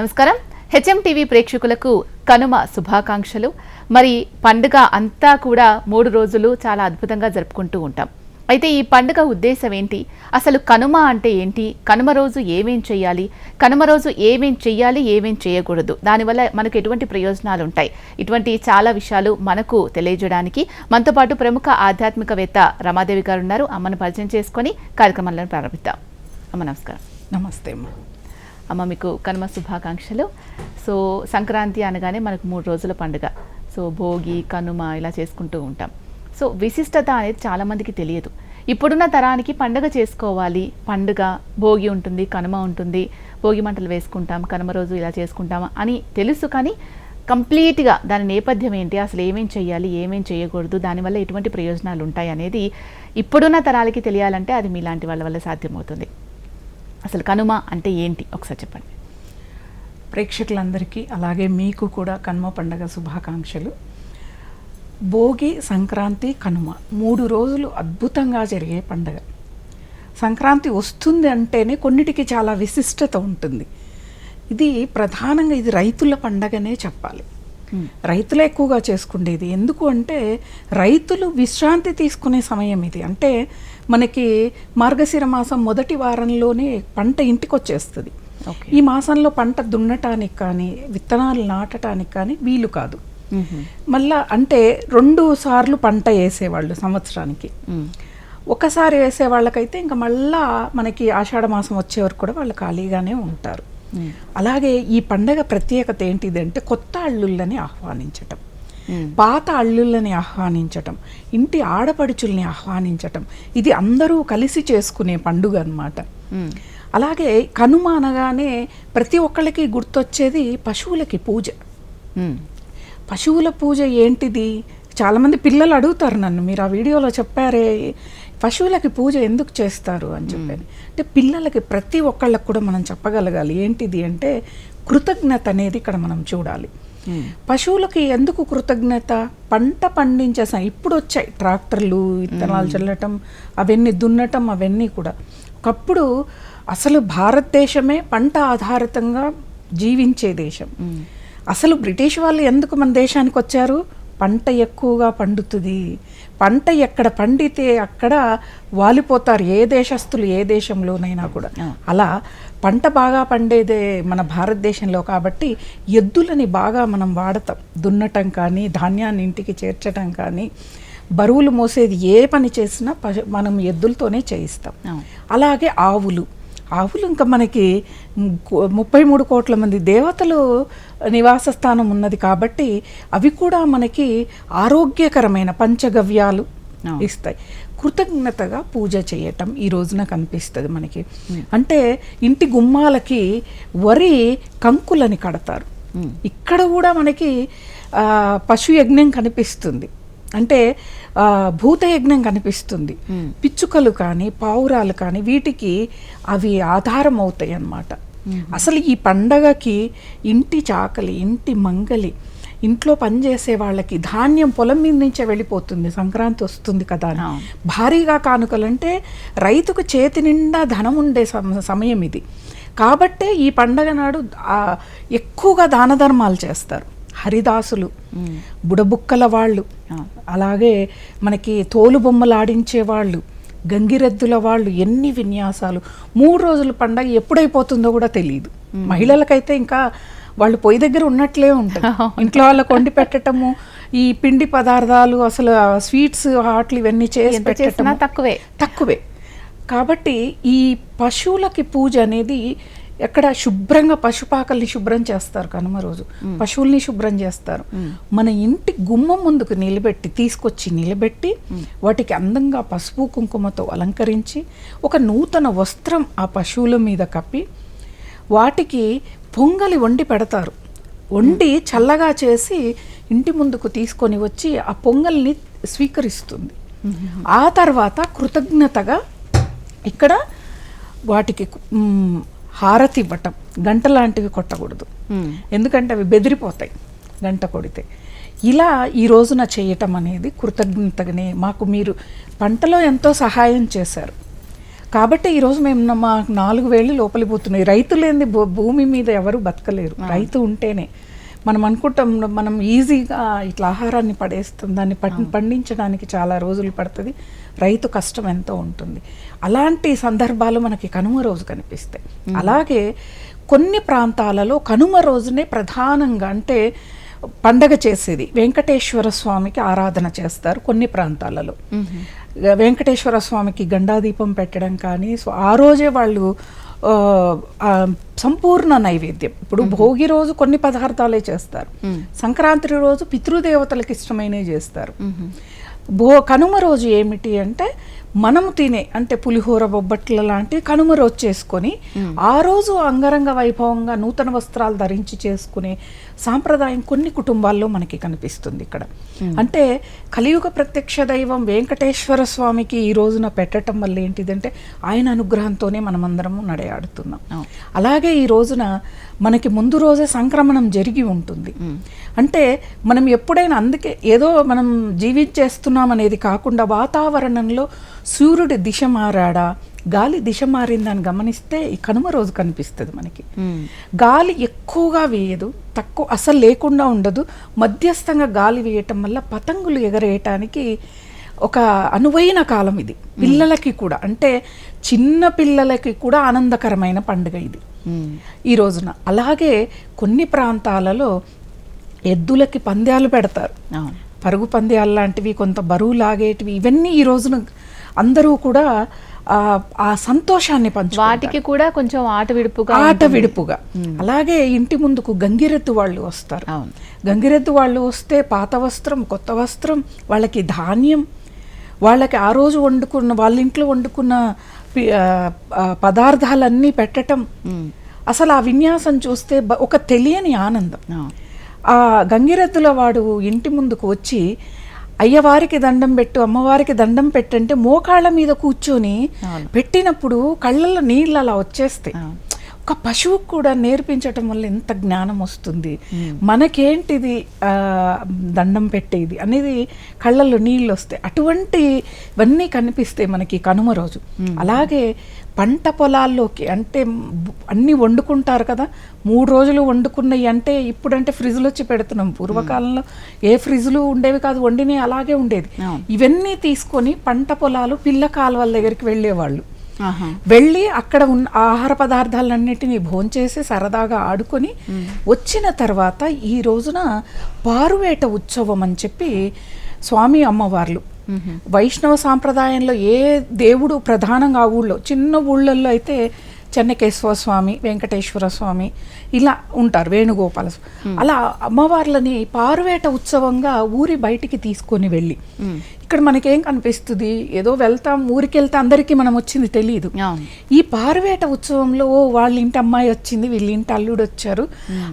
నమస్కారం. HM TV ప్రేక్షకులకు కనుమ శుభాకాంక్షలు. మరి పండుగ అంతా కూడా 3 రోజులు చాలా అద్భుతంగా జరుపుకుంటూ ఉంటాం. అయితే ఈ పండుగ ఉద్దేశం ఏంటి? అసలు కనుమ అంటే ఏంటి? కనుమ రోజు ఏమేం చేయాలి? కనుమ రోజు ఏమేం చేయాలి, ఏమేం చేయకూడదు? దానివల్ల మనకు ఎటువంటి ప్రయోజనాలు ఉంటాయి? ఇటువంటి చాలా విషయాలు మనకు తెలియజేయడానికి మనతో పాటు ప్రముఖ ఆధ్యాత్మికవేత్త రమాదేవి గారు ఉన్నారు. అమ్మను పరిచయం చేసుకొని కార్యక్రమాలను ప్రారంభిద్దాం. అమ్మ నమస్కారం. నమస్తే అమ్మ. అమ్మ మీకు కనుమ శుభాకాంక్షలు. సో సంక్రాంతి అనగానే మనకు 3 రోజుల పండుగ. సో భోగి, కనుమ ఇలా చేసుకుంటూ ఉంటాం. సో విశిష్టత అనేది చాలామందికి తెలియదు. ఇప్పుడున్న తరానికి పండుగ చేసుకోవాలి, పండుగ భోగి ఉంటుంది, కనుమ ఉంటుంది, భోగి మంటలు వేసుకుంటాం, కనుమ రోజు ఇలా చేసుకుంటాం అని తెలుసు. కానీ కంప్లీట్గా దాని నేపథ్యం ఏంటి, అసలు ఏమేం చేయాలి, ఏమేం చేయకూడదు, దానివల్ల ఎటువంటి ప్రయోజనాలు ఉంటాయి అనేది ఇప్పుడున్న తరాలకి తెలియాలంటే అది మీలాంటి వాళ్ళ వల్ల సాధ్యమవుతుంది. అసలు కనుమ అంటే ఏంటి ఒకసారి చెప్పండి. ప్రేక్షకులందరికీ అలాగే మీకు కూడా కనుమ పండుగ శుభాకాంక్షలు. భోగి, సంక్రాంతి, కనుమ 3 రోజులు అద్భుతంగా జరిగే పండుగ. సంక్రాంతి వస్తుంది అంటేనే కొన్నిటికి చాలా విశిష్టత ఉంటుంది. ఇది ప్రధానంగా ఇది రైతుల పండగనే చెప్పాలి. రైతులు ఎక్కువగా చేసుకునేది. ఎందుకు అంటే రైతులు విశ్రాంతి తీసుకునే సమయం ఇది. అంటే మనకి మార్గశిర మాసం మొదటి వారంలోనే పంట ఇంటికి వచ్చేస్తుంది. ఈ మాసంలో పంట దున్నటానికి కానీ విత్తనాలు నాటడానికి కానీ వీలు కాదు. మళ్ళా అంటే 2 సార్లు పంట వేసేవాళ్ళు సంవత్సరానికి. ఒకసారి వేసే వాళ్ళకైతే ఇంకా మళ్ళా మనకి ఆషాఢ మాసం వచ్చే వరకు కూడా వాళ్ళు ఖాళీగానే ఉంటారు. అలాగే ఈ పండగ ప్రత్యేకత ఏంటిదంటే కొత్త అల్లుళ్ళని ఆహ్వానించటం, పాత అల్లుళ్ళని ఆహ్వానించటం, ఇంటి ఆడపడుచుల్ని ఆహ్వానించటం, ఇది అందరూ కలిసి చేసుకునే పండుగ అన్నమాట. అలాగే కనుమ అనగానే ప్రతి ఒక్కళ్ళకి గుర్తొచ్చేది పశువులకి పూజ. పశువుల పూజ ఏంటిది? చాలామంది పిల్లలు అడుగుతారు నన్ను, మీరు ఆ వీడియోలో చెప్పారే పశువులకి పూజ ఎందుకు చేస్తారు అని చెప్పాను. అంటే పిల్లలకి ప్రతి ఒక్కళ్ళకి కూడా మనం చెప్పగలగాలి. ఏంటిది అంటే కృతజ్ఞత అనేది ఇక్కడ మనం చూడాలి. పశువులకి ఎందుకు కృతజ్ఞత? పంట పండించే ఇప్పుడు వచ్చాయి ట్రాక్టర్లు, విత్తనాలు చల్లటం, అవన్నీ దున్నటం, అవన్నీ కూడా. ఒకప్పుడు అసలు భారతదేశమే పంట ఆధారితంగా జీవించే దేశం. అసలు బ్రిటిష్ వాళ్ళు ఎందుకు మన దేశానికి వచ్చారు? పంట ఎక్కువగా పండుతుంది, పంట ఎక్కడ పండితే అక్కడ వాలిపోతారు ఏ దేశస్తులు, ఏ దేశంలోనైనా కూడా. అలా పంట బాగా పండేదే మన భారతదేశంలో. కాబట్టి ఎద్దులని బాగా మనం వాడతాం. దున్నటం కానీ, ధాన్యాన్ని ఇంటికి చేర్చటం కానీ, బరువులు మోసేది ఏ పని చేసినా మనం ఎద్దులతోనే చేయిస్తాం. అలాగే ఆవులు ఇంకా మనకి 33 కోట్ల మంది దేవతలు నివాస స్థానం ఉన్నది కాబట్టి అవి కూడా మనకి ఆరోగ్యకరమైన పంచగవ్యాలు ఇస్తాయి. కృతజ్ఞతగా పూజ చేయటం ఈ రోజున కనిపిస్తుంది మనకి. అంటే ఇంటి గుమ్మాలకి వరి కంకులని కడతారు. ఇక్కడ కూడా మనకి పశుయజ్ఞం కనిపిస్తుంది. అంటే భూతయజ్ఞం కనిపిస్తుంది. పిచ్చుకలు కానీ, పావురాలు కానీ వీటికి అవి ఆధారం అవుతాయి అన్నమాట. అసలు ఈ పండగకి ఇంటి చాకలి, ఇంటి మంగలి, ఇంట్లో పనిచేసే వాళ్ళకి ధాన్యం పొలం మీద నుంచే వెళ్ళిపోతుంది. సంక్రాంతి వస్తుంది కదా అని భారీగా కానుకలంటే రైతుకు చేతి నిండా ధనం ఉండే సమయం ఇది. కాబట్టే ఈ పండగ నాడు ఎక్కువగా దాన ధర్మాలు చేస్తారు. హరిదాసులు, బుడబుక్కల వాళ్ళు, అలాగే మనకి తోలు బొమ్మలు ఆడించే వాళ్ళు, గంగిరెద్దుల వాళ్ళు, ఎన్ని విన్యాసాలు. 3 రోజుల పండగ ఎప్పుడైపోతుందో కూడా తెలియదు. మహిళలకైతే ఇంకా వాళ్ళు పొయ్యి దగ్గర ఉన్నట్లే ఉంటుంది. ఇంట్లో వాళ్ళకు వండి పెట్టడము, ఈ పిండి పదార్థాలు, అసలు స్వీట్స్, హాట్లు ఇవన్నీ చేసి పెట్టడం తక్కువే. కాబట్టి ఈ పశువులకి పూజ అనేది ఎక్కడ శుభ్రంగా పశుపాకల్ని శుభ్రం చేస్తారు. కనుమ రోజు పశువుల్ని శుభ్రం చేస్తారు. మన ఇంటి గుమ్మం ముందుకు తీసుకొచ్చి నిలబెట్టి వాటికి అందంగా పసుపు కుంకుమతో అలంకరించి ఒక నూతన వస్త్రం ఆ పశువుల మీద కప్పి వాటికి పొంగలి వండి పెడతారు. వండి చల్లగా చేసి ఇంటి ముందుకు తీసుకొని వచ్చి ఆ పొంగల్ని స్వీకరిస్తుంది. ఆ తర్వాత కృతజ్ఞతగా ఇక్కడ వాటికి హారతి ఇవ్వటం. గంట లాంటివి కొట్టకూడదు, ఎందుకంటే అవి బెదిరిపోతాయి గంట కొడితే. ఇలా ఈ రోజున చేయటం అనేది కృతజ్ఞతగానే. మాకు మీరు పంటలో ఎంతో సహాయం చేశారు, కాబట్టి ఈరోజు మేము మా 4 వేళ్ళు లోపలిపోతున్నాయి. రైతు లేని భూమి మీద ఎవరు బతకలేరు. రైతు ఉంటేనే మనం అనుకుంటాం మనం ఈజీగా ఇట్లా ఆహారాన్ని పడేస్తాం, దాన్ని పండించడానికి చాలా రోజులు పడుతుంది, రైతు కష్టం ఎంతో ఉంటుంది. అలాంటి సందర్భాలు మనకి కనుమ రోజు కనిపిస్తాయి. అలాగే కొన్ని ప్రాంతాలలో కనుమ రోజునే ప్రధానంగా అంటే పండగ చేసేది వెంకటేశ్వర స్వామికి ఆరాధన చేస్తారు. కొన్ని ప్రాంతాలలో వెంకటేశ్వర స్వామికి గండాదీపం పెట్టడం కానీ, ఆ రోజే వాళ్ళు సంపూర్ణ నైవేద్యం. ఇప్పుడు భోగి రోజు కొన్ని పదార్థాలే చేస్తారు, సంక్రాంతి రోజు పితృదేవతలకు ఇష్టమైనవి చేస్తారు. కనుమ రోజు ఏమిటి అంటే మనము తినే అంటే పులిహోర బొబ్బట్ల లాంటివి కనుమ రోజు చేసుకొని ఆ రోజు అంగరంగ వైభవంగా నూతన వస్త్రాలు ధరించి చేసుకునే సాంప్రదాయం కొన్ని కుటుంబాల్లో మనకి కనిపిస్తుంది ఇక్కడ. అంటే కలియుగ ప్రత్యక్ష దైవం వెంకటేశ్వర స్వామికి ఈ రోజున పెట్టడం వల్ల ఏంటిదంటే ఆయన అనుగ్రహంతోనే మనమందరము నడయాడుతున్నాం. అలాగే ఈ రోజున మనకి ముందు రోజే సంక్రమణం జరిగి ఉంటుంది. అంటే మనం ఎప్పుడైనా అందుకే ఏదో మనం జీవించేస్తున్నాం అనేది కాకుండా వాతావరణంలో సూర్యుడి దిశ మారాడా, గాలి దిశ మారిందని గమనిస్తే ఈ కనుమ రోజు కనిపిస్తుంది మనకి. గాలి ఎక్కువగా వేయదు, తక్కువ అసలు లేకుండా ఉండదు, మధ్యస్థంగా గాలి వేయటం వల్ల పతంగులు ఎగరేయటానికి ఒక అనువైన కాలం ఇది. పిల్లలకి కూడా అంటే చిన్న పిల్లలకి కూడా ఆనందకరమైన పండుగ ఇది ఈ రోజున. అలాగే కొన్ని ప్రాంతాలలో ఎద్దులకి పంద్యాలు పెడతారు, పరుగు పంద్యాలు లాంటివి, కొంత బరువు లాగేటివి. ఇవన్నీ ఈ రోజున అందరూ కూడా ఆ సంతోషాన్ని పంచుకుంటారు. వాటికి కూడా కొంచెం ఆట విడుపుగా. అలాగే ఇంటి ముందుకు గంగిరెద్దు వాళ్ళు వస్తారు. గంగిరెద్దు వాళ్ళు వస్తే పాత వస్త్రం, కొత్త వస్త్రం, వాళ్ళకి ధాన్యం, వాళ్ళకి ఆ రోజు వండుకున్న వాళ్ళ ఇంట్లో వండుకున్న పదార్థాలన్నీ పెట్టటం, అసలు ఆ విన్యాసం చూస్తే ఒక తెలియని ఆనందం. ఆ గంగిరెద్దుల వాడు ఇంటి ముందుకు వచ్చి అయ్యవారికి దండం పెట్టు, అమ్మవారికి దండం పెట్టంటే మోకాళ్ళ మీద కూర్చొని పెట్టినప్పుడు కళ్ళల్లో నీళ్ళు అలా వచ్చేస్తాయి. ఒక పశువుకు కూడా నేర్పించటం వల్ల ఎంత జ్ఞానం వస్తుంది. మనకేంటిది దండం పెట్టేది అనేది కళ్ళల్లో నీళ్ళు వస్తాయి. అటువంటివన్నీ కనిపిస్తాయి మనకి కనుమ రోజు. అలాగే పంట పొలాల్లోకి అంటే అన్నీ వండుకుంటారు కదా, 3 రోజులు వండుకున్నవి. అంటే ఇప్పుడంటే ఫ్రిడ్జ్లు వచ్చి పెడుతున్నాం, పూర్వకాలంలో ఏ ఫ్రిడ్జ్లు ఉండేవి కాదు, వండినే అలాగే ఉండేది. ఇవన్నీ తీసుకొని పంట పొలాలు పిల్ల కాలువల దగ్గరికి వెళ్ళేవాళ్ళు. వెళ్ళి అక్కడ ఉన్న ఆహార పదార్థాలన్నిటినీ భోంచేసి సరదాగా ఆడుకొని వచ్చిన తర్వాత ఈ రోజున పారువేట ఉత్సవం అని చెప్పి స్వామి అమ్మవార్లు వైష్ణవ సాంప్రదాయంలో ఏ దేవుడు ప్రధానంగా ఊళ్ళో, చిన్న ఊళ్ళల్లో అయితే చెన్నకేశ్వర స్వామి, వెంకటేశ్వర స్వామి ఇలా ఉంటారు, వేణుగోపాల స్వామి. అలా అమ్మవార్లని పారువేట ఉత్సవంగా ఊరి బయటికి తీసుకొని వెళ్ళి, ఇక్కడ మనకేం కనిపిస్తుంది, ఏదో వెళ్తాం, ఊరికి వెళ్తే అందరికీ మనం వచ్చింది తెలియదు. ఈ పారువేట ఉత్సవంలో వాళ్ళ ఇంటి అమ్మాయి వచ్చింది, వీళ్ళ ఇంటి అల్లుడు వచ్చారు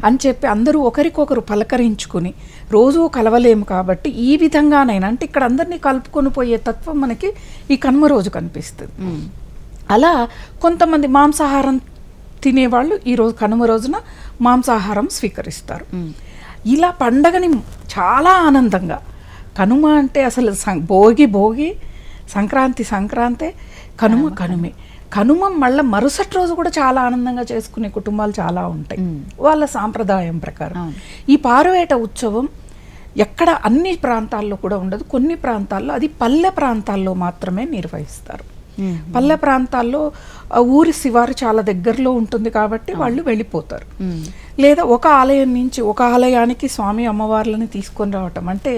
అని చెప్పి అందరూ ఒకరికొకరు పలకరించుకుని, రోజు కలవలేము కాబట్టి ఈ విధంగానైనా అంటే ఇక్కడ అందరినీ కలుపుకొని పోయే తత్వం మనకి ఈ కనుమ రోజు కనిపిస్తుంది. అలా కొంతమంది మాంసాహారం తినేవాళ్ళు ఈరోజు కనుమ రోజున మాంసాహారం స్వీకరిస్తారు. ఇలా పండగని చాలా ఆనందంగా, కనుమ అంటే అసలు భోగి సంక్రాంతి, కనుమ కనుమే. కనుమ మళ్ళీ మరుసటి రోజు కూడా చాలా ఆనందంగా చేసుకునే కుటుంబాలు చాలా ఉంటాయి వాళ్ళ సాంప్రదాయం ప్రకారం. ఈ పారువేట ఉత్సవం ఎక్కడ అన్ని ప్రాంతాల్లో కూడా ఉండదు, కొన్ని ప్రాంతాల్లో అది పల్లె ప్రాంతాల్లో మాత్రమే నిర్వహిస్తారు. పల్లె ప్రాంతాల్లో ఊరి శివారు చాలా దగ్గరలో ఉంటుంది కాబట్టి వాళ్ళు వెళ్ళిపోతారు. లేదా ఒక ఆలయం నుంచి ఒక ఆలయానికి స్వామి అమ్మవార్లని తీసుకొని రావటం అంటే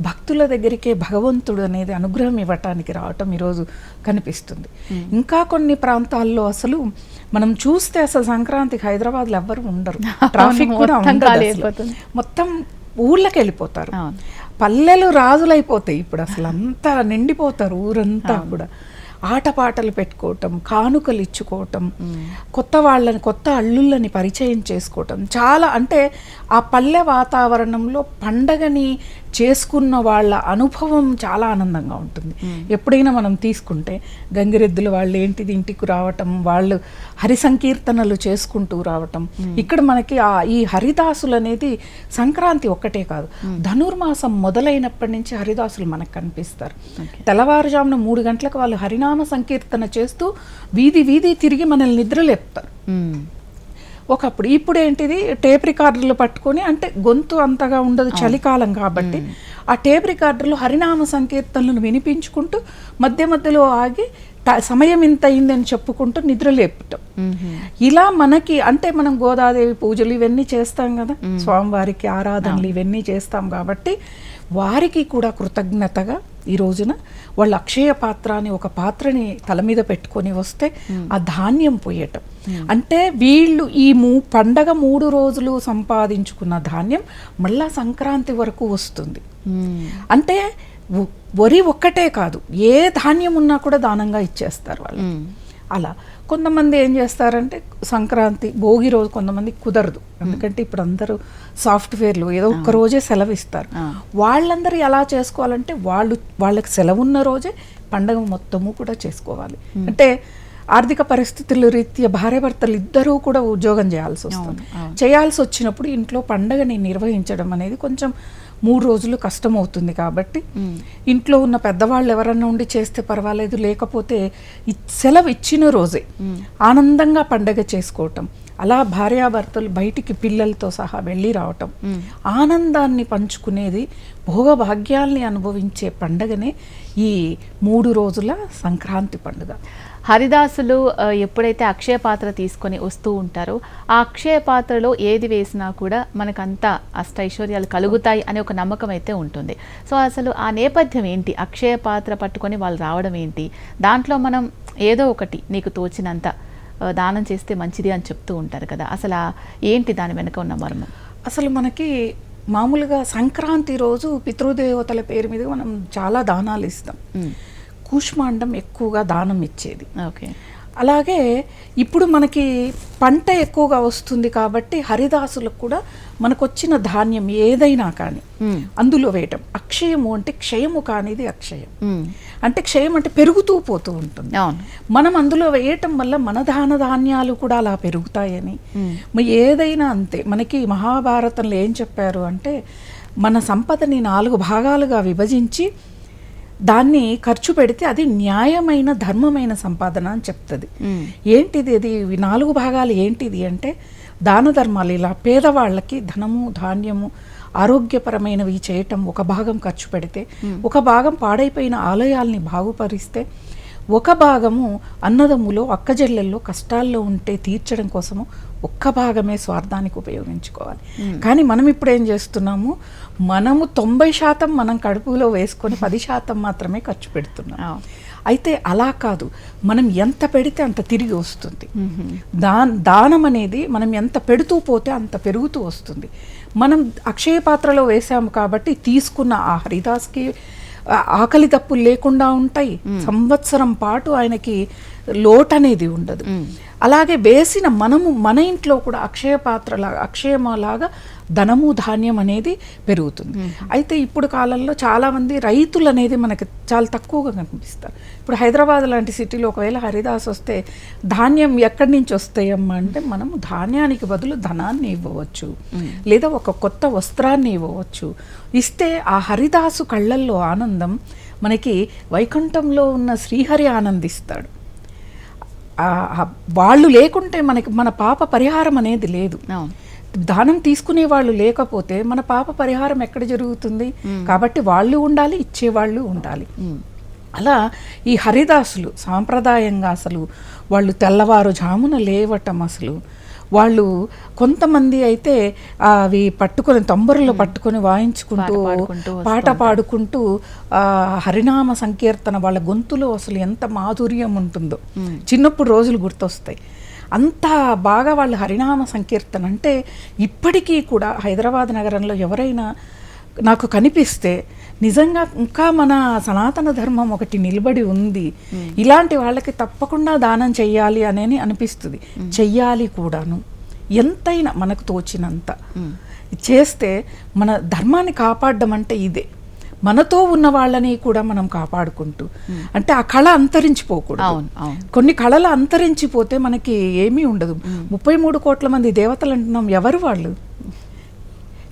భక్తుల దగ్గరికే భగవంతుడు అనేది అనుగ్రహం ఇవ్వటానికి రావటం ఈరోజు కనిపిస్తుంది. ఇంకా కొన్ని ప్రాంతాల్లో అసలు మనం చూస్తే అసలు సంక్రాంతికి హైదరాబాద్లో ఎవ్వరు ఉండరు, ట్రాఫిక్ కూడా ఉండదు, మొత్తం ఊళ్ళకి వెళ్ళిపోతారు. పల్లెలు రాజులైపోతాయి ఇప్పుడు, అసలు అంతా నిండిపోతారు ఊరంతా కూడా. ఆటపాటలు పెట్టుకోవటం, కానుకలు ఇచ్చుకోవటం, కొత్త అల్లుళ్ళని పరిచయం చేసుకోవటం, చాలా అంటే ఆ పల్లె వాతావరణంలో పండగని చేసుకున్న వాళ్ళ అనుభవం చాలా ఆనందంగా ఉంటుంది. ఎప్పుడైనా మనం తీసుకుంటే గంగిరెద్దులు వాళ్ళు ఏంటిది ఇంటికి రావటం, వాళ్ళు హరి సంకీర్తనలు చేసుకుంటూ రావటం. ఇక్కడ మనకి ఈ హరిదాసులు అనేది సంక్రాంతి ఒక్కటే కాదు, ధనుర్మాసం మొదలైనప్పటి నుంచి హరిదాసులు మనకు కనిపిస్తారు. తెల్లవారుజామున 3 గంటలకు వాళ్ళు హరినామ సంకీర్తన చేస్తూ వీధి వీధి తిరిగి మనల్ని నిద్రలేపుతారు. ఒకప్పుడు ఇప్పుడు ఏంటిది టేప్ రికార్డులు పట్టుకొని, అంటే గొంతు అంతగా ఉండదు చలికాలం కాబట్టి ఆ టేప్ రికార్డులు హరినామ సంకీర్తనలను వినిపించుకుంటూ మధ్య మధ్యలో ఆగి సమయం ఇంత అయిందని చెప్పుకుంటూ నిద్రలేపటం. ఇలా మనకి అంటే మనం గోదాదేవి పూజలు ఇవన్నీ చేస్తాం కదా, స్వామివారికి ఆరాధనలు ఇవన్నీ చేస్తాం కాబట్టి వారికి కూడా కృతజ్ఞతగా ఈ రోజున వాళ్ళు అక్షయ పాత్ర అని ఒక పాత్రని తల మీద పెట్టుకొని వస్తే ఆ ధాన్యం పోయటం. అంటే వీళ్ళు ఈ పండగ 3 రోజులు సంపాదించుకున్న ధాన్యం మళ్ళా సంక్రాంతి వరకు వస్తుంది. అంటే వరి ఒక్కటే కాదు, ఏ ధాన్యం ఉన్నా కూడా దానంగా ఇచ్చేస్తారు వాళ్ళు. అలా కొంతమంది ఏం చేస్తారంటే సంక్రాంతి భోగి రోజు కొంతమంది కుదరదు, ఎందుకంటే ఇప్పుడు అందరూ సాఫ్ట్వేర్లు ఏదో ఒక్క రోజే సెలవు ఇస్తారు. వాళ్ళందరూ ఎలా చేసుకోవాలంటే వాళ్ళకి సెలవు ఉన్న రోజే పండగ మొత్తము కూడా చేసుకోవాలి. అంటే ఆర్థిక పరిస్థితుల రీత్యా భార్యాభర్తలు ఇద్దరూ కూడా ఉద్యోగం చేయాల్సి వస్తుంది. చేయాల్సి వచ్చినప్పుడు ఇంట్లో పండగని నిర్వహించడం అనేది కొంచెం 3 రోజులు కష్టమవుతుంది. కాబట్టి ఇంట్లో ఉన్న పెద్దవాళ్ళు ఎవరన్నా ఉండి చేస్తే పర్వాలేదు, లేకపోతే సెలవు ఇచ్చిన రోజే ఆనందంగా పండగ చేసుకోవటం. అలా భార్యాభర్తలు బయటికి పిల్లలతో సహా వెళ్ళి రావటం, ఆనందాన్ని పంచుకునేది, భోగభాగ్యాల్ని అనుభవించే పండగనే ఈ 3 రోజుల సంక్రాంతి పండుగ. హరిదాసులు ఎప్పుడైతే అక్షయ పాత్ర తీసుకొని వస్తూ ఉంటారో ఆ అక్షయ పాత్రలో ఏది వేసినా కూడా మనకంతా అష్టైశ్వర్యాలు కలుగుతాయి అనే ఒక నమ్మకం అయితే ఉంటుంది. సో అసలు ఆ నేపథ్యం ఏంటి, అక్షయ పాత్ర పట్టుకొని వాళ్ళు రావడం ఏంటి, దాంట్లో మనం ఏదో ఒకటి నీకు తోచినంత దానం చేస్తే మంచిది అని చెప్తూ ఉంటారు కదా, అసలు ఏంటి దాని వెనుక ఉన్న మర్మం? అసలు మనకి మామూలుగా సంక్రాంతి రోజు పితృదేవతల పేరు మీద మనం చాలా దానాలు ఇస్తాం. కూష్మాండం ఎక్కువగా దానం ఇచ్చేది. ఓకే. అలాగే ఇప్పుడు మనకి పంట ఎక్కువగా వస్తుంది కాబట్టి హరిదాసులకు కూడా మనకు వచ్చిన ధాన్యం ఏదైనా కానీ అందులో వేయటం. అక్షయము అంటే క్షయము కానిది అక్షయం. అంటే క్షయం అంటే పెరుగుతూ పోతూ ఉంటుంది. మనం అందులో వేయటం వల్ల మన ధాన్యాలు కూడా అలా పెరుగుతాయని. ఏదైనా అంతే. మనకి మహాభారతంలో ఏం చెప్పారు అంటే మన సంపదని 4 భాగాలుగా విభజించి దాన్ని ఖర్చు పెడితే అది న్యాయమైన ధర్మమైన సంపాదన అని చెప్తుంది. ఏంటిది అది 4 భాగాలు ఏంటిది అంటే దాన ధర్మాలు. ఇలా పేదవాళ్ళకి ధనము ధాన్యము ఆరోగ్యపరమైనవి చేయటం ఒక భాగం ఖర్చు పెడితే, ఒక భాగం పాడైపోయిన ఆలయాల్ని బాగుపరిస్తే, ఒక భాగము అన్నదమ్ములో అక్కజెల్లెల్లో కష్టాల్లో ఉంటే తీర్చడం కోసము ఒక్క భాగమే స్వార్థానికి ఉపయోగించుకోవాలి. కానీ మనం ఇప్పుడు ఏం చేస్తున్నాము, మనము 90% మనం కడుపులో వేసుకొని 10% మాత్రమే ఖర్చు పెడుతున్నాం. అయితే అలా కాదు, మనం ఎంత పెడితే అంత తిరిగి వస్తుంది. దానం అనేది మనం ఎంత పెడుతూ పోతే అంత పెరుగుతూ వస్తుంది. మనం అక్షయ పాత్రలో వేసాము కాబట్టి తీసుకున్న ఆ హరిదాస్కి ఆకలి దప్పులు లేకుండా ఉంటాయి. సంవత్సరం పాటు ఆయనకి లోటు అనేది ఉండదు. అలాగే వేసిన మన ఇంట్లో కూడా అక్షయ పాత్రలాగా అక్షయమలాగా ధనము ధాన్యం అనేది పెరుగుతుంది. అయితే ఇప్పుడు కాలంలో చాలామంది రైతులు అనేది మనకి చాలా తక్కువగా కనిపిస్తారు. ఇప్పుడు హైదరాబాద్ లాంటి సిటీలో ఒకవేళ హరిదాస్ వస్తే ధాన్యం ఎక్కడి నుంచి వస్తాయమ్మా అంటే మనము ధాన్యానికి బదులు ధనాన్ని ఇవ్వవచ్చు, లేదా ఒక కొత్త వస్త్రాన్ని ఇవ్వవచ్చు. ఇస్తే ఆ హరిదాసు కళ్ళల్లో ఆనందం మనకి వైకుంఠంలో ఉన్న శ్రీహరి ఆనందిస్తాడు. వాళ్ళు లేకుంటే మనకి మన పాప పరిహారం అనేది లేదు. దానం తీసుకునే వాళ్ళు లేకపోతే మన పాప పరిహారం ఎక్కడ జరుగుతుంది? కాబట్టి వాళ్ళు ఉండాలి, ఇచ్చేవాళ్ళు ఉండాలి. అలా ఈ హరిదాసులు సాంప్రదాయంగా అసలు వాళ్ళు తెల్లవారుజామున లేవటం, అసలు వాళ్ళు కొంతమంది అయితే అవి పట్టుకొని తంబురలో పట్టుకొని వాయించుకుంటూ పాట పాడుకుంటూ హరినామ సంకీర్తన, వాళ్ళ గొంతులో అసలు ఎంత మాధుర్యం ఉంటుందో చిన్నప్పుడు రోజులు గుర్తొస్తాయి. అంత బాగా వాళ్ళు హరినామ సంకీర్తన అంటే ఇప్పటికీ కూడా హైదరాబాద్ నగరంలో ఎవరైనా నాకు కనిపిస్తే నిజంగా ఇంకా మన సనాతన ధర్మం ఒకటి నిలబడి ఉంది, ఇలాంటి వాళ్ళకి తప్పకుండా దానం చెయ్యాలి అని అనిపిస్తుంది. చెయ్యాలి కూడాను, ఎంతైనా మనకు తోచినంత. చేస్తే మన ధర్మాన్ని కాపాడడం అంటే ఇదే. మనతో ఉన్న వాళ్ళని కూడా మనం కాపాడుకుంటూ, అంటే ఆ కళ అంతరించిపోకూడదు. కొన్ని కళలు అంతరించిపోతే మనకి ఏమీ ఉండదు. 33 కోట్ల మంది దేవతలు అంటున్నాం, ఎవరు వాళ్ళు?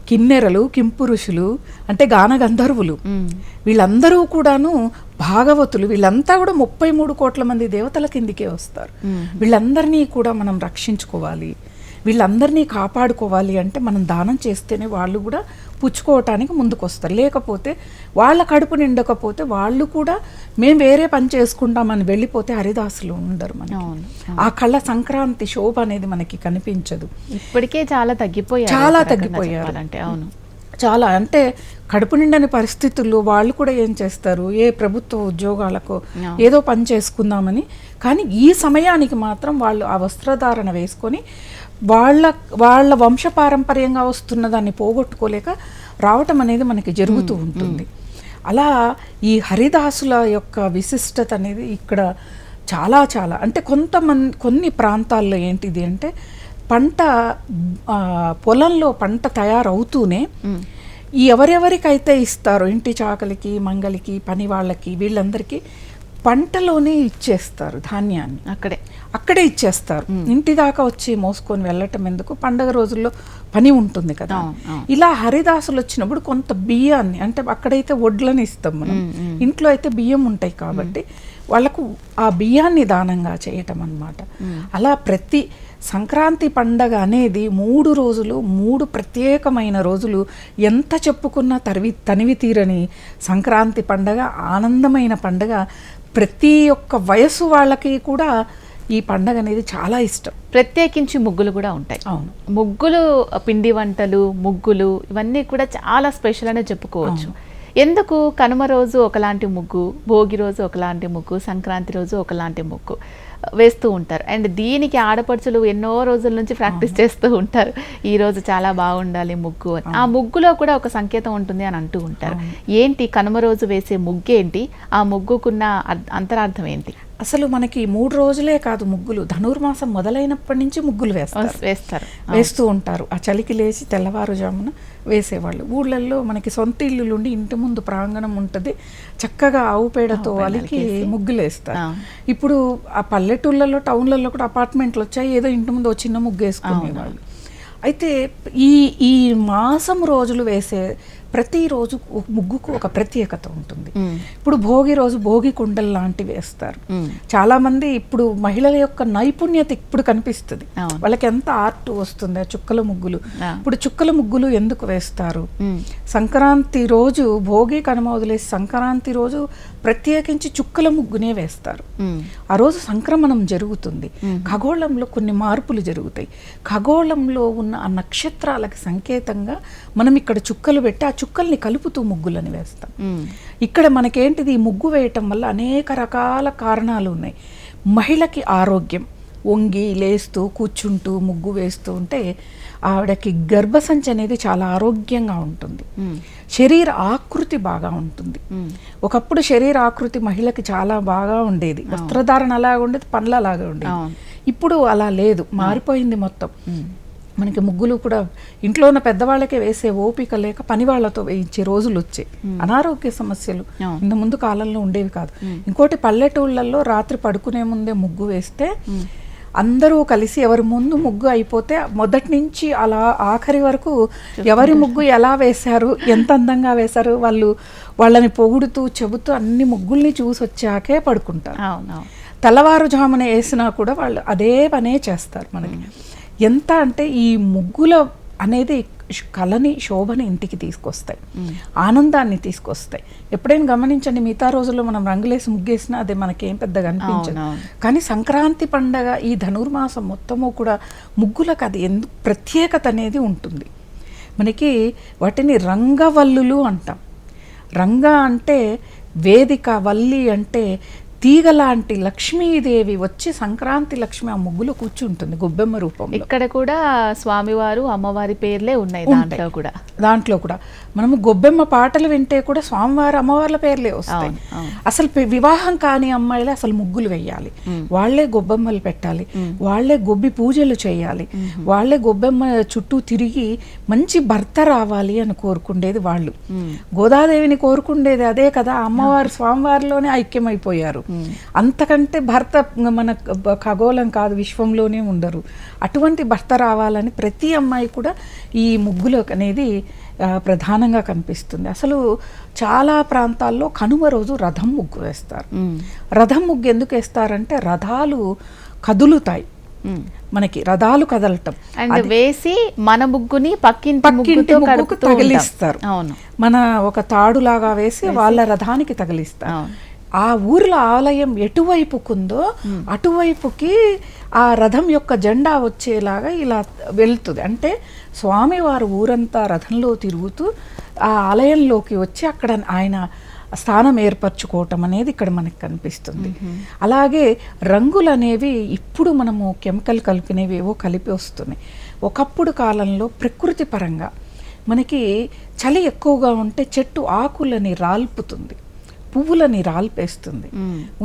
కిన్నెరలు, కింపురుషులు అంటే గాన గంధర్వులు, వీళ్ళందరూ కూడాను భాగవతులు, వీళ్ళంతా కూడా 33 కోట్ల మంది దేవతల కిందికే వస్తారు. వీళ్ళందరినీ కూడా మనం రక్షించుకోవాలి, వీళ్ళందరినీ కాపాడుకోవాలి అంటే మనం దానం చేస్తేనే వాళ్ళు కూడా పుచ్చుకోవటానికి ముందుకు వస్తారు. లేకపోతే వాళ్ళ కడుపు నిండకపోతే వాళ్ళు కూడా మేము వేరే పని చేసుకుంటామని వెళ్ళిపోతే హరిదాసులు ఉండరు మనకి. ఆ కళ్ళ సంక్రాంతి శోభ అనేది మనకి కనిపించదు. ఇప్పటికే చాలా తగ్గిపోయారు. అంటే అవును, చాలా అంటే కడుపు నిండని పరిస్థితుల్లో వాళ్ళు కూడా ఏం చేస్తారు, ఏ ప్రభుత్వ ఉద్యోగాలకు ఏదో పని చేసుకుందామని. కానీ ఈ సమయానికి మాత్రం వాళ్ళు ఆ వస్త్రధారణ వేసుకొని వాళ్ళ వంశపారంపర్యంగా వస్తున్న దాన్ని పోగొట్టుకోలేక రావటం అనేది మనకి జరుగుతూ ఉంటుంది. అలా ఈ హరిదాసుల యొక్క విశిష్టత అనేది ఇక్కడ చాలా చాలా అంటే కొన్ని ప్రాంతాల్లో ఏంటిది అంటే పంట పొలంలో పంట తయారవుతూనే ఈ ఎవరెవరికైతే ఇస్తారో ఇంటి చాకలికి, మంగలికి, పని వాళ్ళకి, వీళ్ళందరికీ పంటలోనే ఇచ్చేస్తారు ధాన్యాన్ని. అక్కడే ఇచ్చేస్తారు. ఇంటి దాకా వచ్చి మోసుకొని వెళ్ళటం ఎందుకు, పండగ రోజుల్లో పని ఉంటుంది కదా. ఇలా హరిదాసులు వచ్చినప్పుడు కొంత బియ్యాన్ని, అంటే అక్కడైతే వడ్లని ఇస్తాం మనం, ఇంట్లో అయితే బియ్యం ఉంటాయి కాబట్టి వాళ్ళకు ఆ బియ్యాన్ని దానంగా చేయటం అన్నమాట. అలా ప్రతి సంక్రాంతి పండగ అనేది 3 రోజులు, 3 ప్రత్యేకమైన రోజులు. ఎంత చెప్పుకున్నా తనివి తీరని సంక్రాంతి పండగ, ఆనందమైన పండగ. ప్రతి ఒక్క వయసు వాళ్ళకి కూడా ఈ పండగ అనేది చాలా ఇష్టం. ప్రత్యేకించి ముగ్గులు కూడా ఉంటాయి. అవును, ముగ్గులు, పిండి వంటలు, ముగ్గులు ఇవన్నీ కూడా చాలా స్పెషల్ అనే చెప్పుకోవచ్చు. ఎందుకు కనుమ రోజు ఒకలాంటి ముగ్గు, భోగి రోజు ఒకలాంటి ముగ్గు, సంక్రాంతి రోజు ఒకలాంటి ముగ్గు వేస్తూ ఉంటారు. అండ్ దీనికి ఆడపడుచులు ఎన్నో రోజుల నుంచి ప్రాక్టీస్ చేస్తూ ఉంటారు, ఈ రోజు చాలా బాగుండాలి ముగ్గు అని. ఆ ముగ్గులో కూడా ఒక సంకేతం ఉంటుంది అని అంటూ ఉంటారు. ఏంటి కనుమ రోజు వేసే ముగ్గు ఏంటి, ఆ ముగ్గుకున్న అంతరార్థం ఏంటి? అసలు మనకి 3 రోజులే కాదు ముగ్గులు, ధనుర్మాసం మొదలైనప్పటి నుంచి ముగ్గులు వేస్తూ ఉంటారు. ఆ చలికి లేచి తెల్లవారుజామున వేసేవాళ్ళు. ఊళ్ళల్లో మనకి సొంత ఇల్లులు ఉండి ఇంటి ముందు ప్రాంగణం ఉంటుంది, చక్కగా ఆవు పేడతో అలికి ముగ్గులు వేస్తారు. ఇప్పుడు ఆ పల్లెటూళ్ళలో, టౌన్లలో కూడా అపార్ట్మెంట్లు వచ్చాయి, ఏదో ఇంటి ముందు చిన్న ముగ్గు వేసుకునేవాళ్ళు. అయితే ఈ మాసం రోజులు వేసే ప్రతిరోజు ముగ్గుకు ఒక ప్రత్యేకత ఉంటుంది. ఇప్పుడు భోగి రోజు భోగి కుండలు లాంటివి వేస్తారు. చాలా మంది ఇప్పుడు మహిళల యొక్క నైపుణ్యత ఇప్పుడు కనిపిస్తుంది, వాళ్ళకి ఎంత ఆర్ట్ వస్తుంది. చుక్కల ముగ్గులు, ఇప్పుడు చుక్కల ముగ్గులు ఎందుకు వేస్తారు? సంక్రాంతి రోజు భోగి కనుమ వదిలేసి సంక్రాంతి రోజు ప్రత్యేకించి చుక్కల ముగ్గునే వేస్తారు. ఆ రోజు సంక్రమణం జరుగుతుంది, ఖగోళంలో కొన్ని మార్పులు జరుగుతాయి. ఖగోళంలో ఉన్న ఆ నక్షత్రాలకి సంకేతంగా మనం ఇక్కడ చుక్కలు పెట్టి ఆ చుక్కల్ని కలుపుతూ ముగ్గులని వేస్తాం. ఇక్కడ మనకేంటిది, ఈ ముగ్గు వేయటం వల్ల అనేక రకాల కారణాలు ఉన్నాయి. మహిళకి ఆరోగ్యం, వంగి లేస్తూ కూర్చుంటూ ముగ్గు వేస్తూ ఉంటే ఆవిడకి గర్భసంచి అనేది చాలా ఆరోగ్యంగా ఉంటుంది, శరీర ఆకృతి బాగా ఉంటుంది. ఒకప్పుడు శరీర ఆకృతి మహిళకి చాలా బాగా ఉండేది, వస్త్రధారణ అలాగా ఉండేది, పనులు అలాగా ఉండేది. ఇప్పుడు అలా లేదు, మారిపోయింది మొత్తం. మనకి ముగ్గులు కూడా ఇంట్లో ఉన్న పెద్దవాళ్ళకే వేసే ఓపిక లేక పని వాళ్ళతో వేయించే రోజులు వచ్చాయి. అనారోగ్య సమస్యలు ఇంత ముందు కాలంలో ఉండేవి కాదు. ఇంకోటి పల్లెటూళ్ళల్లో రాత్రి పడుకునే ముందే ముగ్గు వేస్తే అందరూ కలిసి ఎవరి ముందు ముగ్గు అయిపోతే మొదటి నుంచి అలా ఆఖరి వరకు ఎవరి ముగ్గు ఎలా వేశారు, ఎంత అందంగా వేశారు, వాళ్ళని పొగుడుతూ చెబుతూ అన్ని ముగ్గుల్ని చూసి వచ్చాకే పడుకుంటారు. తెల్లవారుజామున వేసినా కూడా వాళ్ళు అదే పనే చేస్తారు. మనకి ఎంత అంటే ఈ ముగ్గుల అనేది కళని, శోభని ఇంటికి తీసుకొస్తాయి, ఆనందాన్ని తీసుకొస్తాయి. ఎప్పుడైనా గమనించండి, మిగతా రోజుల్లో మనం రంగులేసి ముగ్గేసినా అదే మనకేం పెద్దగా అనిపించదు. కానీ సంక్రాంతి పండగ, ఈ ధనుర్మాసం మొత్తము కూడా ముగ్గులకు అది ఎందుకు ప్రత్యేకత అనేది ఉంటుంది. మనకి వాటిని రంగవల్లులు అంటాం. రంగ అంటే వేదిక, వల్లి అంటే తీగ లాంటి లక్ష్మీదేవి వచ్చి సంక్రాంతి లక్ష్మి ఆ ముగ్గులో కూర్చుంటుంది గొబ్బెమ్మ రూపంలో. ఇక్కడ కూడా స్వామివారు అమ్మవారి పేర్లే ఉన్నాయి దాంట్లో కూడా మనము గొబ్బెమ్మ పాటలు వింటే కూడా స్వామివారు అమ్మవార్ల పేర్లే వస్తాయి. అసలు వివాహం కాని అమ్మాయిలే అసలు ముగ్గులు వేయాలి, వాళ్లే గొబ్బెమ్మలు పెట్టాలి, వాళ్లే గొబ్బి పూజలు చేయాలి, వాళ్లే గొబ్బెమ్మ చుట్టూ తిరిగి మంచి భర్త రావాలి అని కోరుకుండేది వాళ్ళు. గోదాదేవిని కోరుకుండేది అదే కదా, అమ్మవారు స్వామివారిలోనే ఐక్యమైపోయారు. అంతకంటే భర్త మన ఖగోళం కాదు, విశ్వంలోనే ఉండరు. అటువంటి భర్త రావాలని ప్రతి అమ్మాయి కూడా ఈ ముగ్గులు అనేది ప్రధానంగా కనిపిస్తుంది. అసలు చాలా ప్రాంతాల్లో కనుమ రోజు రథం ముగ్గు వేస్తారు. రథం ముగ్గు ఎందుకు వేస్తారంటే రథాలు కదులుతాయి, మనకి రథాలు కదలటం వేసి మన ముగ్గుని పక్కింటి ముగ్గుకు తగిలిస్తారు. మన ఒక తాడులాగా వేసి వాళ్ళ రథానికి తగిలిస్తారు. ఆ ఊర్లో ఆలయం ఎటువైపుకుందో అటువైపుకి ఆ రథం యొక్క జెండా వచ్చేలాగా ఇలా వెళ్తుంది. అంటే స్వామివారు ఊరంతా రథంలో తిరుగుతూ ఆ ఆలయంలోకి వచ్చి అక్కడ ఆయన స్థానం ఏర్పరచుకోవటం అనేది ఇక్కడ మనకి కనిపిస్తుంది. అలాగే రంగులు అనేవి ఇప్పుడు మనము కెమికల్ కలిపినవి ఏవో కలిపి వస్తున్నాయి. ఒకప్పుడు కాలంలో ప్రకృతి పరంగా మనకి చలి ఎక్కువగా ఉంటే చెట్టు ఆకులని రాల్పుతుంది, పువ్వులని రాల్పేస్తుంది,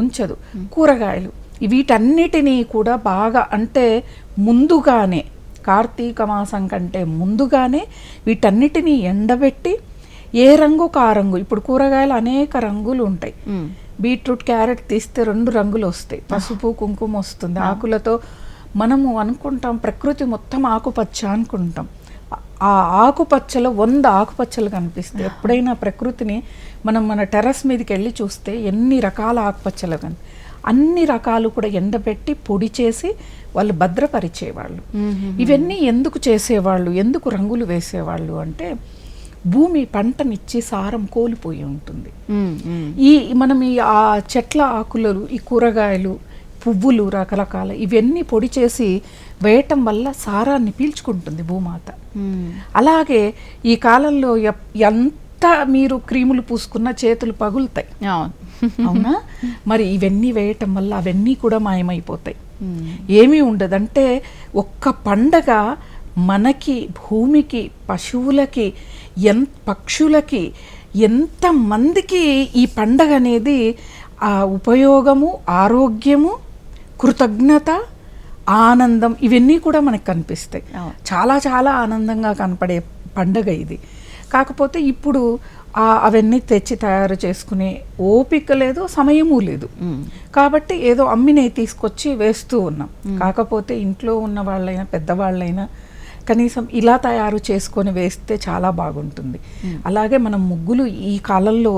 ఉంచదు. కూరగాయలు వీటన్నిటినీ కూడా బాగా అంటే ముందుగానే కార్తీక మాసం కంటే ముందుగానే వీటన్నిటినీ ఎండబెట్టి ఏ రంగు ఆ రంగు. ఇప్పుడు కూరగాయలు అనేక రంగులు ఉంటాయి. బీట్రూట్ క్యారెట్ తీస్తే 2 రంగులు వస్తాయి, పసుపు కుంకుమ వస్తుంది. ఆకులతో మనము అనుకుంటాం ప్రకృతి మొత్తం ఆకుపచ్చ అనుకుంటాం. ఆ ఆకుపచ్చలో 100 ఆకుపచ్చలు కనిపిస్తాయి. ఎప్పుడైనా ప్రకృతిని మనం మన టెర్రస్ మీదకి వెళ్ళి చూస్తే ఎన్ని రకాల ఆకుపచ్చలు అన్ని రకాలు కూడా ఎండబెట్టి పొడి చేసి వాళ్ళు భద్రపరిచేవాళ్ళు. ఇవన్నీ ఎందుకు చేసేవాళ్ళు, ఎందుకు రంగులు వేసేవాళ్ళు అంటే భూమి పంటనిచ్చి సారం కోల్పోయి ఉంటుంది. మనం ఈ ఆ చెట్ల ఆకులు, ఈ కూరగాయలు, పువ్వులు రకరకాల ఇవన్నీ పొడి చేసి వేయటం వల్ల సారాన్ని పీల్చుకుంటుంది భూమాత. అలాగే ఈ కాలంలో ఎంత మీరు క్రీములు పూసుకున్న చేతులు పగులుతాయి, అవునా? మరి ఇవన్నీ వేయటం వల్ల అవన్నీ కూడా మాయమైపోతాయి, ఏమీ ఉండదు. అంటే ఒక్క పండగ మనకి, భూమికి, పశువులకి, పక్షులకి, ఎంతమందికి ఈ పండగ అనేది ఉపయోగము, ఆరోగ్యము, కృతజ్ఞత, ఆనందం ఇవన్నీ కూడా మనకు కనిపిస్తాయి. చాలా చాలా ఆనందంగా కనపడే పండగ ఇది. కాకపోతే ఇప్పుడు అవన్నీ తెచ్చి తయారు చేసుకునే ఓపిక లేదు, సమయము లేదు. కాబట్టి ఏదో అమ్మినే తీసుకొచ్చి వేస్తూ ఉన్నాం. కాకపోతే ఇంట్లో ఉన్న వాళ్ళైనా పెద్దవాళ్ళైనా కనీసం ఇలా తయారు చేసుకొని వేస్తే చాలా బాగుంటుంది. అలాగే మనం ముగ్గులు ఈ కాలంలో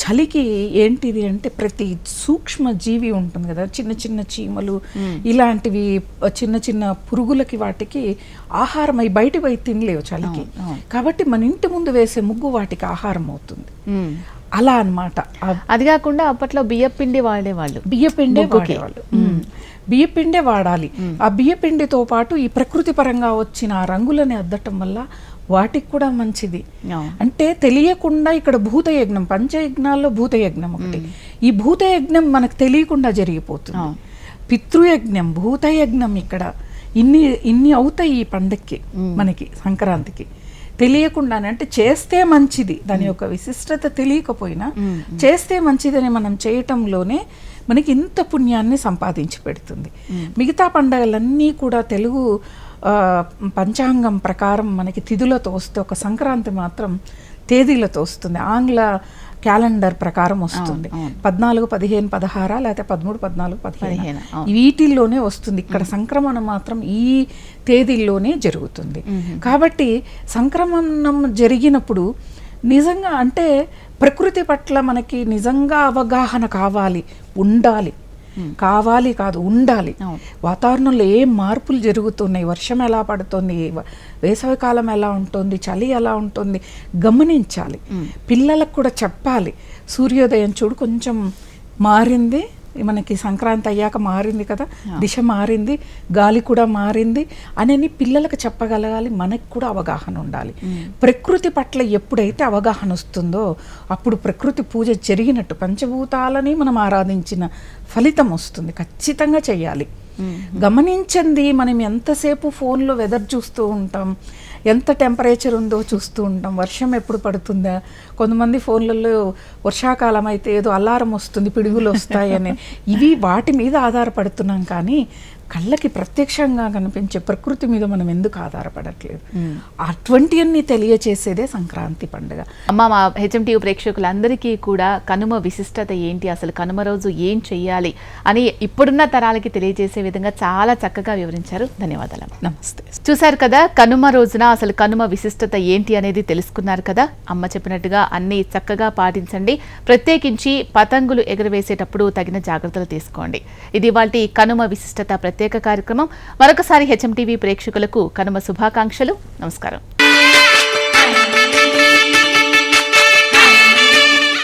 చలికి ఏంటిది అంటే ప్రతి సూక్ష్మ జీవి ఉంటుంది కదా, చిన్న చిన్న చీమలు ఇలాంటివి, చిన్న చిన్న పురుగులకి వాటికి ఆహారం అయి బయట పోయి తినలేవు చలికి. కాబట్టి మన ఇంటి ముందు వేసే ముగ్గు వాటికి ఆహారం అవుతుంది. అలా అన్నమాట. అది కాకుండా అప్పట్లో బియ్యపిండి వాడేవాళ్ళు, బియ్యపిండే వాడాలి. ఆ బియ్యపిండితో పాటు ఈ ప్రకృతి పరంగా వచ్చిన ఆ రంగులని అద్దటం వల్ల వాటికి కూడా మంచిది. అంటే తెలియకుండా ఇక్కడ భూతయజ్ఞం, పంచయజ్ఞాల్లో భూతయజ్ఞం ఒకటి. ఈ భూతయజ్ఞం మనకు తెలియకుండా జరిగిపోతుంది. పితృయజ్ఞం, భూతయజ్ఞం ఇక్కడ ఇన్ని అవుతాయి ఈ పండక్కి, మనకి సంక్రాంతికి తెలియకుండానే. అంటే చేస్తే మంచిది, దాని యొక్క విశిష్టత తెలియకపోయినా చేస్తే మంచిదని మనం చేయటంలోనే మనకి ఇంత పుణ్యాన్ని సంపాదించి పెడుతుంది. మిగతా పండగలన్నీ కూడా తెలుగు పంచాంగం ప్రకారం మనకి తిథులతో వస్తే, ఒక సంక్రాంతి మాత్రం తేదీలతో వస్తుంది. ఆంగ్ల క్యాలెండర్ ప్రకారం వస్తుంది. 14, 15, 16 లేకపోతే 13, 14, 15 వీటిల్లోనే వస్తుంది. ఇక్కడ సంక్రమణం మాత్రం ఈ తేదీల్లోనే జరుగుతుంది. కాబట్టి సంక్రమణం జరిగినప్పుడు నిజంగా అంటే ప్రకృతి పట్ల మనకి నిజంగా అవగాహన కావాలి, ఉండాలి. కావాలి కాదు, ఉండాలి. వాతావరణంలో ఏం మార్పులు జరుగుతున్నాయి, వర్షం ఎలా పడుతుంది, వేసవికాలం ఎలా ఉంటుంది, చలి ఎలా ఉంటుంది గమనించాలి. పిల్లలకు కూడా చెప్పాలి, సూర్యోదయం చూడు కొంచెం మారింది, మనకి సంక్రాంతి అయ్యాక మారింది కదా, దిశ మారింది, గాలి కూడా మారింది అని పిల్లలకు చెప్పగలగాలి. మనకి కూడా అవగాహన ఉండాలి. ప్రకృతి పట్ల ఎప్పుడైతే అవగాహన వస్తుందో అప్పుడు ప్రకృతి పూజ జరిగినట్టు, పంచభూతాలని మనం ఆరాధించిన ఫలితం వస్తుంది. ఖచ్చితంగా చేయాలి. గమనించండి, మనం ఎంతసేపు ఫోన్లో వెదర్ చూస్తూ ఉంటాం, ఎంత టెంపరేచర్ ఉందో చూస్తూ ఉంటాం, వర్షం ఎప్పుడు పడుతుందా, కొంతమంది ఫోన్లలో వర్షాకాలం అయితే ఏదో అలారం వస్తుంది, పిడుగులు వస్తాయని, ఇవి వాటి మీద ఆధారపడుతున్నాం. కానీ కళ్ళకి ప్రత్యక్షంగా కనిపించే ప్రకృతి మీద మనం ఎందుకు ఆధారపడట్లేదు? అటువంటివన్నీ తెలియచేసేదే సంక్రాంతి పండుగ. అమ్మ, మా హెచ్ఎంటీవీ ప్రేక్షకులందరికీ కూడా కనుమ విశిష్టత ఏంటి, అసలు కనుమ రోజు ఏం చెయ్యాలి అని ఇప్పుడున్న తరాలకి తెలియజేసే విధంగా చాలా చక్కగా వివరించారు. ధన్యవాదాలు. నమస్తే. చూశారు కదా, కనుమ రోజున అసలు కనుమ విశిష్టత ఏంటి అనేది తెలుసుకున్నారు కదా. అమ్మ చెప్పినట్టుగా అన్ని చక్కగా పాటించండి. ప్రత్యేకించి పతంగులు ఎగరవేసేటప్పుడు తగిన జాగ్రత్తలు తీసుకోండి. ఇది వాటి కనుమ విశిష్టత ప్రత్యేక కార్యక్రమం. మరొకసారి హెచ్ఎంటీవీ ప్రేక్షకులకు కనుమ శుభాకాంక్షలు. నమస్కారం.